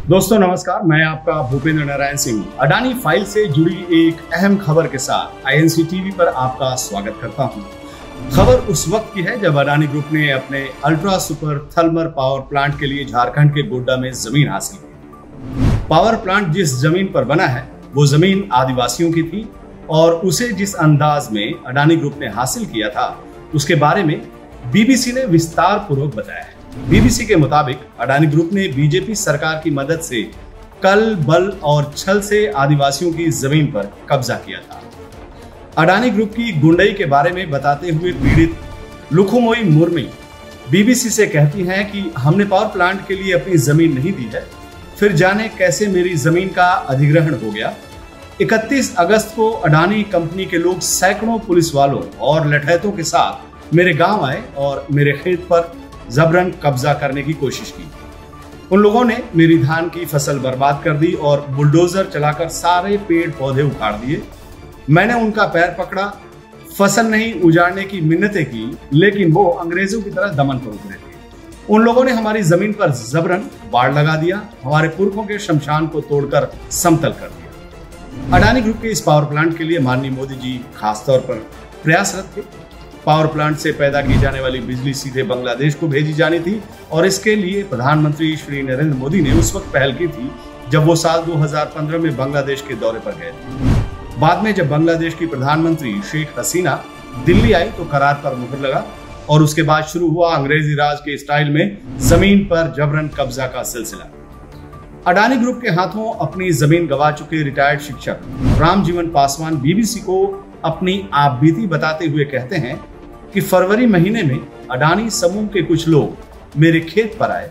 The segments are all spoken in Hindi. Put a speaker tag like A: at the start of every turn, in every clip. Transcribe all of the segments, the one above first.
A: दोस्तों नमस्कार, मैं आपका भूपेंद्र नारायण सिंह अडानी फाइल से जुड़ी एक अहम खबर के साथ आईएनसी टीवी पर आपका स्वागत करता हूं। खबर उस वक्त की है जब अडानी ग्रुप ने अपने ultra super thermal power plant के लिए झारखंड के गोड्डा में जमीन हासिल की। पावर प्लांट जिस जमीन पर बना है वो जमीन आदिवासियों की थी और उसे जिस अंदाज में अडानी ग्रुप ने हासिल किया था उसके बारे में बीबीसी ने विस्तार पूर्वक बताया है। बीबीसी के मुताबिक अडानी ग्रुप ने बीजेपी सरकार की मदद से कल बल और छल से आदिवासियों की जमीन पर कब्जा किया था। अडानी ग्रुप की गुंडई के बारे में बताते हुए पीड़ित लुखुमोई मुर्मी बीबीसी से कहती हैं कि हमने पावर प्लांट के लिए अपनी जमीन नहीं दी है, फिर जाने कैसे मेरी जमीन का अधिग्रहण हो गया। 31 अगस्त को अडानी कंपनी के लोग सैकड़ों पुलिस वालों और लठैतों के साथ मेरे गांव आए और मेरे खेत पर जबरन कब्जा करने की कोशिश की। उन लोगों ने मेरी धान की फसल बर्बाद कर दी और बुलडोजर चलाकर सारे पेड़ पौधे उखाड़ दिए। मैंने उनका पैर पकड़ा, फसल नहीं उजाड़ने की मिन्नतें की, लेकिन वो अंग्रेजों की तरह दमन पर उतरे थे। उन लोगों ने हमारी जमीन पर जबरन बाड़ लगा दिया, हमारे पुरखों के शमशान को तोड़कर समतल कर दिया। अडानी ग्रुप के इस पावर प्लांट के लिए माननीय मोदी जी खासतौर पर प्रयासरत थे। पावर प्लांट से पैदा की जाने वाली बिजली सीधे बांग्लादेश को भेजी जानी थी और इसके लिए प्रधानमंत्री श्री नरेंद्र मोदी ने उस वक्त पहल की थी जब वो साल 2015 में बांग्लादेश के दौरे पर गए थे। बाद में जब बांग्लादेश की प्रधानमंत्री शेख हसीना दिल्ली आई तो करार पर मुहर लगा और उसके बाद शुरू हुआ अंग्रेजी राज के स्टाइल में जमीन पर जबरन कब्जा का सिलसिला। अडानी ग्रुप के हाथों अपनी जमीन गंवा चुके रिटायर्ड शिक्षक रामजीवन पासवान बीबीसी को अपनी आपबीती बताते हुए कहते हैं कि फरवरी महीने में अडानी समूह के कुछ लोग मेरे खेत पर आए,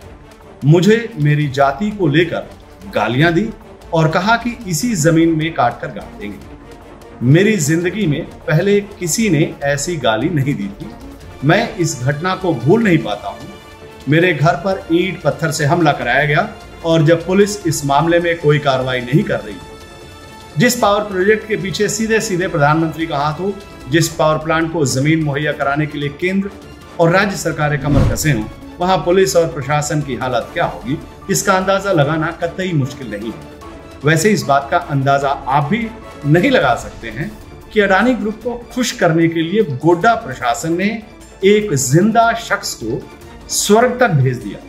A: मुझे मेरी जाति को लेकर गालियां दी और कहा कि इसी जमीन में काटकर गाड़ देंगे। मेरी जिंदगी में पहले किसी ने ऐसी गाली नहीं दी थी। मैं इस घटना को भूल नहीं पाता हूँ। मेरे घर पर ईंट पत्थर से हमला कराया गया और जब पुलिस इस मामले में कोई कार्रवाई नहीं कर रही, जिस पावर प्रोजेक्ट के पीछे सीधे सीधे प्रधानमंत्री का हाथ हो, जिस पावर प्लांट को जमीन मुहैया कराने के लिए केंद्र और राज्य सरकारें कमर कसे हों, वहां पुलिस और प्रशासन की हालत क्या होगी, इसका अंदाजा लगाना कतई मुश्किल नहीं है। वैसे इस बात का अंदाजा आप भी नहीं लगा सकते हैं कि अडानी ग्रुप को खुश करने के लिए गोड्डा प्रशासन ने एक जिंदा शख्स को स्वर्ग तक भेज दिया।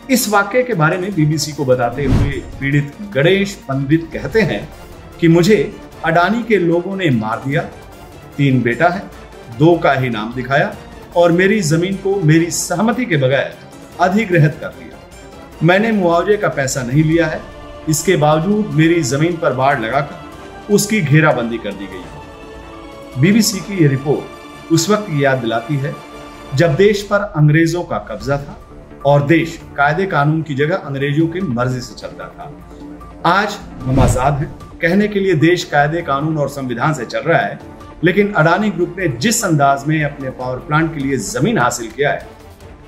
A: इस वाक्य के बारे में बीबीसी को बताते हुए पीड़ित गणेश पंडित कहते हैं कि मुझे अडानी के लोगों ने मार दिया, 3 बेटा है, 2 का ही नाम दिखाया और मेरी जमीन को मेरी सहमति के बगैर अधिग्रहित कर दिया। मैंने मुआवजे का पैसा नहीं लिया है, इसके बावजूद मेरी जमीन पर बाड़ लगाकर उसकी घेराबंदी कर दी गई। बीबीसी की ये रिपोर्ट उस वक्त याद दिलाती है जब देश पर अंग्रेजों का कब्जा था और देश कायदे कानून की जगह अंग्रेजों की मर्जी से चलता था। आज हम आजाद हैं, कहने के लिए देश कायदे कानून और संविधान से चल रहा है, लेकिन अडानी ग्रुप ने जिस अंदाज में अपने पावर प्लांट के लिए जमीन हासिल किया है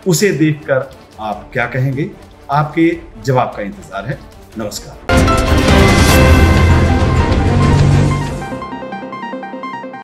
A: उसे देखकर आप क्या कहेंगे? आपके जवाब का इंतजार है। नमस्कार।